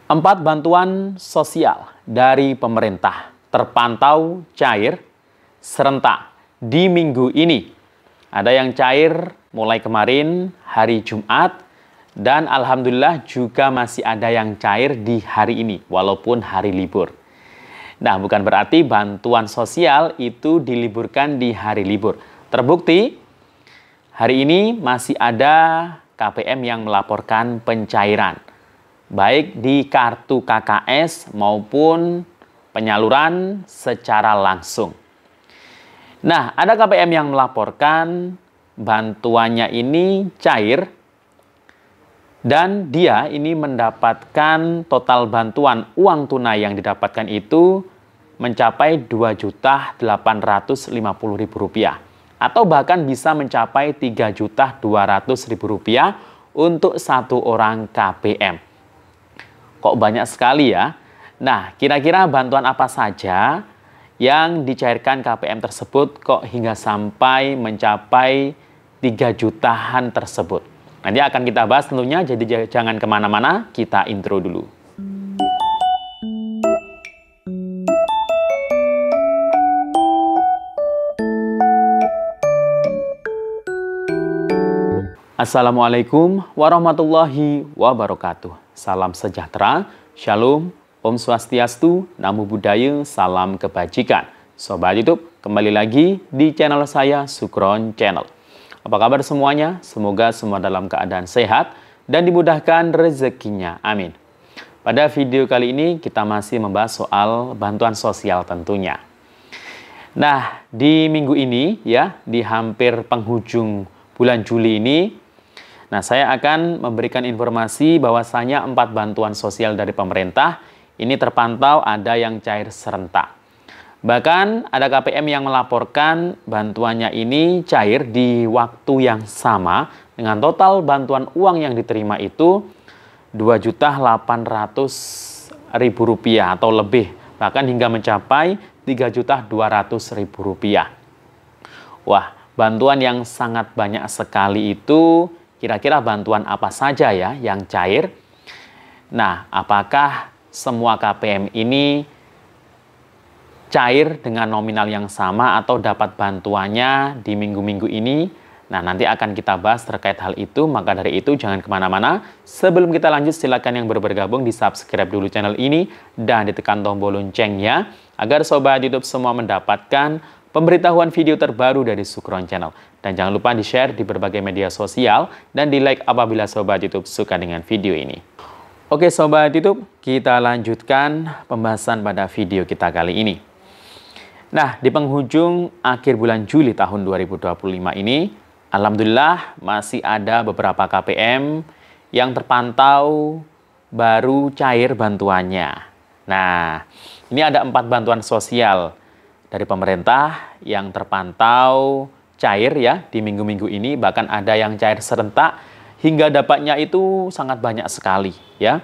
4 bantuan sosial dari pemerintah terpantau cair serentak di minggu ini. Ada yang cair mulai kemarin hari Jumat dan alhamdulillah juga masih ada yang cair di hari ini walaupun hari libur. Nah, bukan berarti bantuan sosial itu diliburkan di hari libur. Terbukti hari ini masih ada KPM yang melaporkan pencairan baik di kartu KKS maupun penyaluran secara langsung. Nah, ada KPM yang melaporkan bantuannya ini cair dan dia ini mendapatkan total bantuan uang tunai yang didapatkan itu mencapai Rp2.850.000 atau bahkan bisa mencapai Rp3.200.000 untuk satu orang KPM. Kok banyak sekali ya? Nah, kira-kira bantuan apa saja yang dicairkan KPM tersebut kok hingga sampai mencapai 3 jutaan tersebut? Nanti akan kita bahas tentunya, jadi jangan kemana-mana, kita intro dulu. Assalamualaikum warahmatullahi wabarakatuh. Salam sejahtera, shalom, om swastiastu, namo buddhaya, salam kebajikan. Sobat YouTube, kembali lagi di channel saya, Sukron Channel. Apa kabar semuanya? Semoga semua dalam keadaan sehat dan dimudahkan rezekinya. Amin. Pada video kali ini kita masih membahas soal bantuan sosial tentunya. Nah, di minggu ini ya, di hampir penghujung bulan Juli ini, nah, saya akan memberikan informasi bahwasanya 4 bantuan sosial dari pemerintah ini terpantau ada yang cair serentak. Bahkan ada KPM yang melaporkan bantuannya ini cair di waktu yang sama dengan total bantuan uang yang diterima itu Rp2.800.000 atau lebih, bahkan hingga mencapai Rp3.200.000. Wah, bantuan yang sangat banyak sekali itu. Kira-kira bantuan apa saja ya yang cair? Nah, apakah semua KPM ini cair dengan nominal yang sama atau dapat bantuannya di minggu-minggu ini? Nah, nanti akan kita bahas terkait hal itu. Maka dari itu jangan kemana-mana. Sebelum kita lanjut, silakan yang baru bergabung di subscribe dulu channel ini dan ditekan tombol loncengnya agar sobat YouTube semua mendapatkan pemberitahuan video terbaru dari Sukron Channel. Dan jangan lupa di-share di berbagai media sosial dan di-like apabila sobat YouTube suka dengan video ini. Oke sobat YouTube, kita lanjutkan pembahasan pada video kita kali ini. Nah, di penghujung akhir bulan Juli tahun 2025 ini, alhamdulillah masih ada beberapa KPM yang terpantau baru cair bantuannya. Nah, ini ada 4 bantuan sosial dari pemerintah yang terpantau cair ya di minggu-minggu ini, bahkan ada yang cair serentak hingga dapatnya itu sangat banyak sekali ya.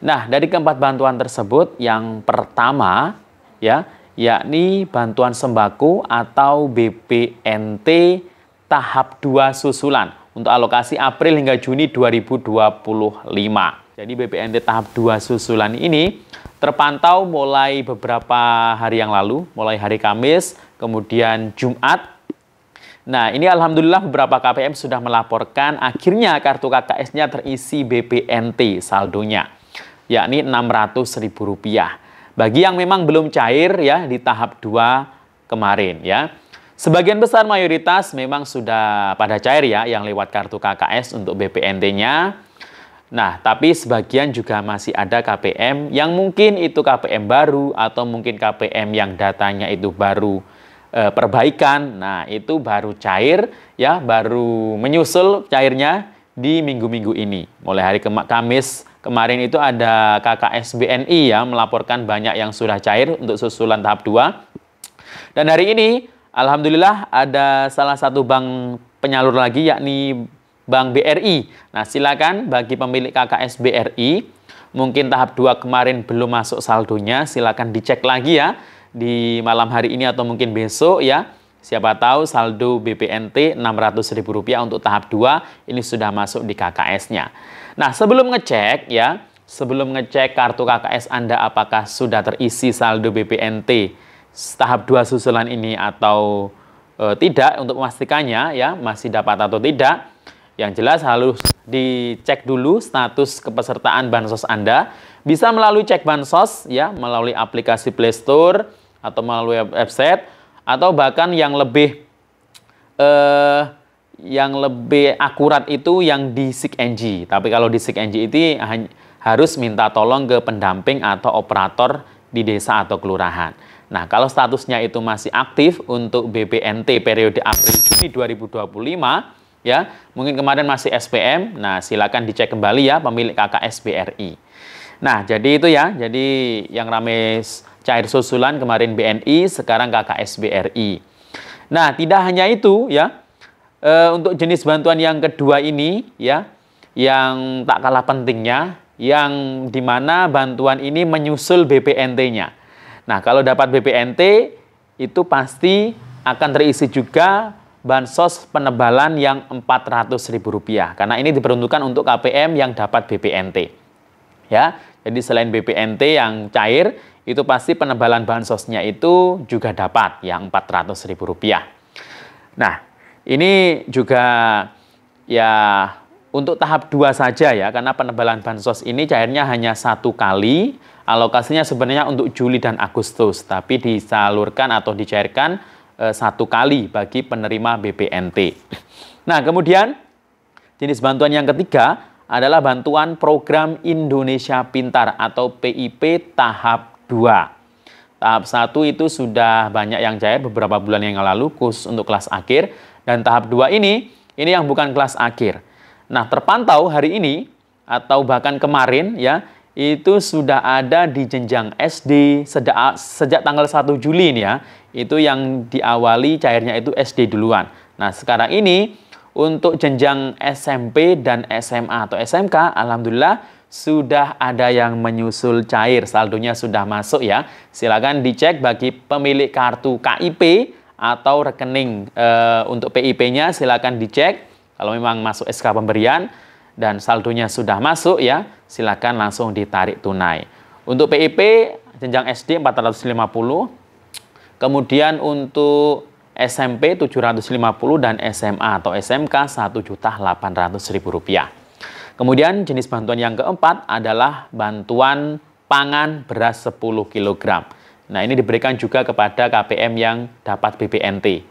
Nah, dari keempat bantuan tersebut yang pertama ya, yakni bantuan sembako atau BPNT tahap 2 susulan untuk alokasi April hingga Juni 2025. Jadi BPNT tahap 2 susulan ini terpantau mulai beberapa hari yang lalu, mulai hari Kamis, kemudian Jumat. Nah, ini alhamdulillah beberapa KPM sudah melaporkan akhirnya kartu KKS-nya terisi BPNT saldonya, yakni Rp600.000. Bagi yang memang belum cair ya di tahap 2 kemarin ya. Sebagian besar mayoritas memang sudah pada cair ya yang lewat kartu KKS untuk BPNT-nya. Nah, tapi sebagian juga masih ada KPM yang mungkin itu KPM baru atau mungkin KPM yang datanya itu baru perbaikan. Nah, itu baru cair ya, baru menyusul cairnya di minggu-minggu ini. Mulai hari Kamis kemarin itu ada KKS BNI ya melaporkan banyak yang sudah cair untuk susulan tahap 2. Dan hari ini alhamdulillah ada salah satu bank penyalur lagi yakni Bank BRI. Nah, silakan bagi pemilik KKS BRI, mungkin tahap 2 kemarin belum masuk saldonya, silakan dicek lagi ya di malam hari ini atau mungkin besok ya. Siapa tahu saldo BPNT Rp600.000 untuk tahap 2 ini sudah masuk di KKS-nya. Nah, sebelum ngecek ya, sebelum ngecek kartu KKS Anda apakah sudah terisi saldo BPNT tahap 2 susulan ini atau tidak, untuk memastikannya ya masih dapat atau tidak. Yang jelas harus dicek dulu status kepesertaan Bansos Anda. Bisa melalui cek Bansos ya, melalui aplikasi Play Store atau melalui website, atau bahkan yang lebih akurat itu yang di SIKNG. Tapi kalau di SIKNG itu harus minta tolong ke pendamping atau operator di desa atau kelurahan. Nah, kalau statusnya itu masih aktif untuk BPNT periode April-Juni 2025, ya, mungkin kemarin masih SPM, nah silakan dicek kembali ya pemilik KKS BRI. Nah, jadi itu ya, jadi yang rame cair susulan kemarin BNI, sekarang KKS BRI. Nah, tidak hanya itu ya, untuk jenis bantuan yang kedua ini ya, yang tak kalah pentingnya, yang dimana bantuan ini menyusul BPNT-nya. Nah, kalau dapat BPNT itu pasti akan terisi juga bansos penebalan yang Rp400.000 karena ini diperuntukkan untuk KPM yang dapat BPNT. Ya, jadi selain BPNT yang cair, itu pasti penebalan bansosnya itu juga dapat yang Rp400.000. Nah, ini juga ya untuk tahap 2 saja ya, karena penebalan bansos ini cairnya hanya 1 kali. Alokasinya sebenarnya untuk Juli dan Agustus, tapi disalurkan atau dicairkan 1 kali bagi penerima BPNT. Nah, kemudian jenis bantuan yang ketiga adalah bantuan program Indonesia Pintar atau PIP tahap 2. Tahap 1 itu sudah banyak yang cair beberapa bulan yang lalu khusus untuk kelas akhir, dan tahap 2 ini yang bukan kelas akhir. Nah, terpantau hari ini atau bahkan kemarin ya, itu sudah ada di jenjang SD sejak tanggal 1 Juli ini ya, itu yang diawali cairnya itu SD duluan. Nah, sekarang ini untuk jenjang SMP dan SMA atau SMK, alhamdulillah sudah ada yang menyusul cair, saldonya sudah masuk ya. Silakan dicek bagi pemilik kartu KIP atau rekening untuk PIP-nya, silakan dicek. Kalau memang masuk SK pemberian dan saldonya sudah masuk ya, silakan langsung ditarik tunai. Untuk PIP jenjang SD 450, kemudian untuk SMP 750 dan SMA atau SMK Rp1.800.000. Kemudian jenis bantuan yang keempat adalah bantuan pangan beras 10 kg. Nah, ini diberikan juga kepada KPM yang dapat BPNT.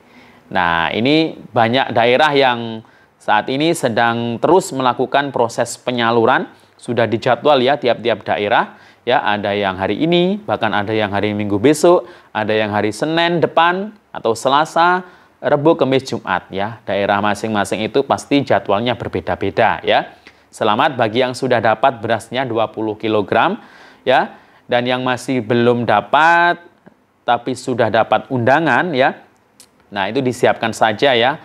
Nah, ini banyak daerah yang saat ini sedang terus melakukan proses penyaluran, sudah dijadwal ya tiap-tiap daerah. Ya, ada yang hari ini, bahkan ada yang hari Minggu besok, ada yang hari Senin depan atau Selasa, Rabu, Kamis, Jumat ya. Daerah masing-masing itu pasti jadwalnya berbeda-beda ya. Selamat bagi yang sudah dapat berasnya 20 kg ya, dan yang masih belum dapat tapi sudah dapat undangan ya. Nah, itu disiapkan saja ya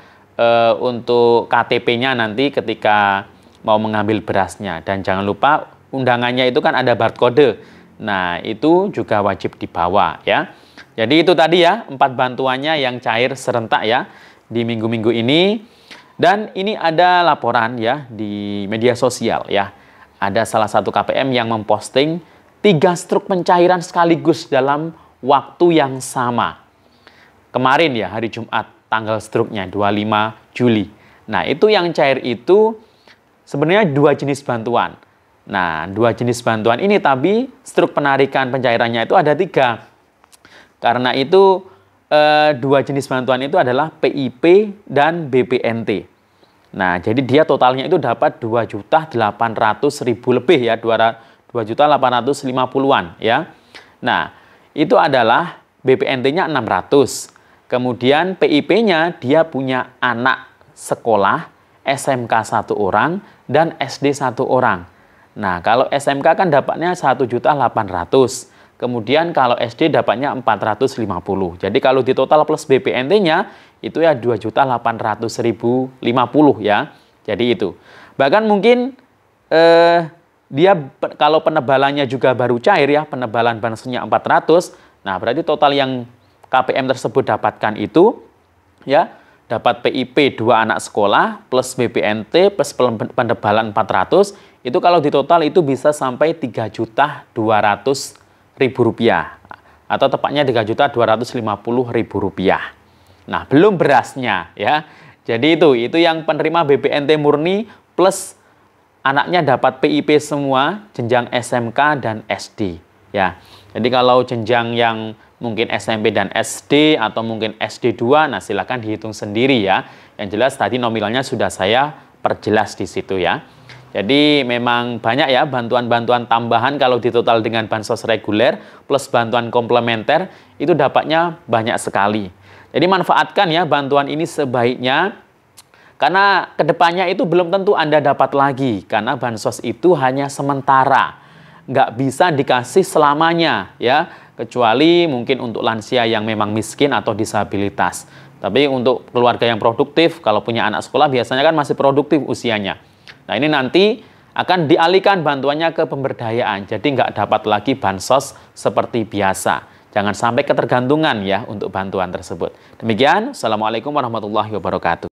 untuk KTP-nya nanti ketika mau mengambil berasnya, dan jangan lupa undangannya itu kan ada barcode. Nah, itu juga wajib dibawa ya. Jadi itu tadi ya 4 bantuannya yang cair serentak ya di minggu-minggu ini. Dan ini ada laporan ya di media sosial ya. Ada salah satu KPM yang memposting 3 struk pencairan sekaligus dalam waktu yang sama. Kemarin ya hari Jumat tanggal struknya 25 Juli. Nah, itu yang cair itu sebenarnya 2 jenis bantuan. Nah, 2 jenis bantuan ini tapi struk penarikan pencairannya itu ada 3. Karena itu 2 jenis bantuan itu adalah PIP dan BPNT. Nah, jadi dia totalnya itu dapat 2.800.000 lebih ya, 2.850.000-an ya. Nah, itu adalah BPNT-nya 600. Kemudian PIP-nya dia punya anak sekolah, SMK 1 orang, dan SD 1 orang. Nah, kalau SMK kan dapatnya 1.800.000. Kemudian kalau SD dapatnya 450. Jadi kalau di total plus BPNT-nya itu ya 2.800.050 ya. Jadi itu. Bahkan mungkin dia kalau penebalannya juga baru cair ya, penebalan bansosnya 400. Nah, berarti total yang KPM tersebut dapatkan itu ya dapat PIP 2 anak sekolah plus BPNT plus penebalan 400, itu kalau di total itu bisa sampai Rp3.200.000 atau tepatnya Rp3.250.000. Nah, belum berasnya ya. Jadi itu yang penerima BPNT murni plus anaknya dapat PIP semua jenjang SMK dan SD ya. Jadi kalau jenjang yang mungkin SMP dan SD atau mungkin SD2, nah silakan dihitung sendiri ya. Yang jelas tadi nominalnya sudah saya perjelas di situ ya. Jadi memang banyak ya bantuan-bantuan tambahan kalau ditotal dengan bansos reguler plus bantuan komplementer itu dapatnya banyak sekali. Jadi manfaatkan ya bantuan ini sebaiknya karena kedepannya itu belum tentu Anda dapat lagi karena bansos itu hanya sementara. Nggak bisa dikasih selamanya ya, kecuali mungkin untuk lansia yang memang miskin atau disabilitas. Tapi untuk keluarga yang produktif, kalau punya anak sekolah biasanya kan masih produktif usianya. Nah ini nanti akan dialihkan bantuannya ke pemberdayaan, jadi nggak dapat lagi bansos seperti biasa. Jangan sampai ketergantungan ya untuk bantuan tersebut. Demikian, Assalamualaikum warahmatullahi wabarakatuh.